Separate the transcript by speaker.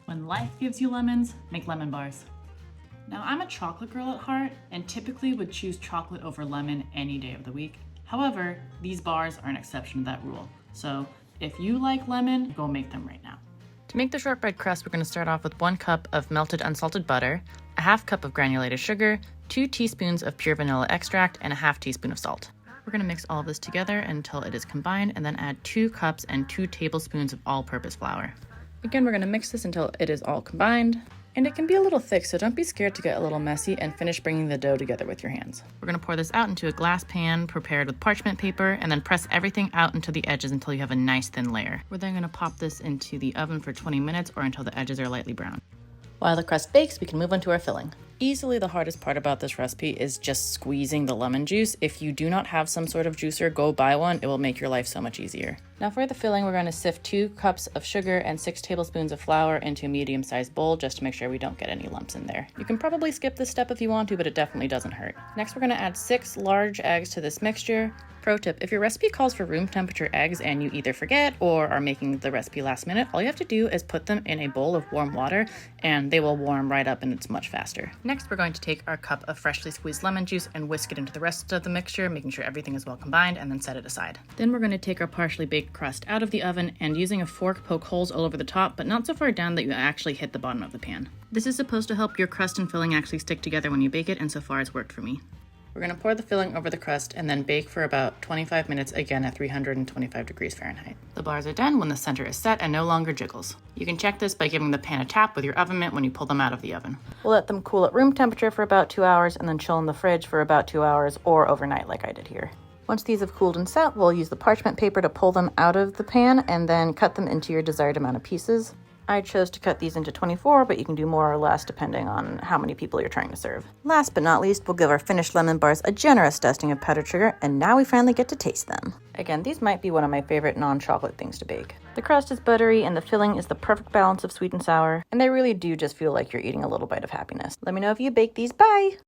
Speaker 1: When life gives you lemons, make lemon bars. Now, I'm a chocolate girl at heart and typically would choose chocolate over lemon any day of the week. However, these bars are an exception to that rule. So if you like lemon, go make them right now. To make the shortbread crust, we're going to start off with 1 cup of melted unsalted butter, a half cup of granulated sugar, 2 teaspoons of pure vanilla extract, and a half teaspoon of salt. We're going to mix all of this together until it is combined and then add 2 cups and 2 tablespoons of all-purpose flour. Again, we're going to mix this until it is all combined. And it can be a little thick, so don't be scared to get a little messy and finish bringing the dough together with your hands. We're going to pour this out into a glass pan prepared with parchment paper and then press everything out into the edges until you have a nice thin layer. We're then going to pop this into the oven for 20 minutes or until the edges are lightly brown. While the crust bakes, we can move on to our filling. Easily the hardest part about this recipe is just squeezing the lemon juice. If you do not have some sort of juicer, go buy one. It will make your life so much easier. Now for the filling, we're going to sift 2 cups of sugar and 6 tablespoons of flour into a medium-sized bowl just to make sure we don't get any lumps in there. You can probably skip this step if you want to, but it definitely doesn't hurt. Next, we're going to add 6 large eggs to this mixture. Pro tip, if your recipe calls for room temperature eggs and you either forget or are making the recipe last minute, all you have to do is put them in a bowl of warm water and they will warm right up and it's much faster. Next, we're going to take our cup of freshly squeezed lemon juice and whisk it into the rest of the mixture, making sure everything is well combined, and then set it aside. Then we're going to take our partially baked crust out of the oven and using a fork poke holes all over the top, but not so far down that you actually hit the bottom of the pan. This is supposed to help your crust and filling actually stick together when you bake it, and so far it's worked for me. We're going to pour the filling over the crust and then bake for about 25 minutes, again at 325 degrees Fahrenheit. The bars are done when the center is set and no longer jiggles. You can check this by giving the pan a tap with your oven mitt when you pull them out of the oven. We'll let them cool at room temperature for about 2 hours and then chill in the fridge for about 2 hours or overnight like I did here. Once these have cooled and set, we'll use the parchment paper to pull them out of the pan and then cut them into your desired amount of pieces. I chose to cut these into 24, but you can do more or less depending on how many people you're trying to serve. Last but not least, we'll give our finished lemon bars a generous dusting of powdered sugar, and now we finally get to taste them. Again, these might be one of my favorite non-chocolate things to bake. The crust is buttery and the filling is the perfect balance of sweet and sour, and they really do just feel like you're eating a little bite of happiness. Let me know if you bake these. Bye!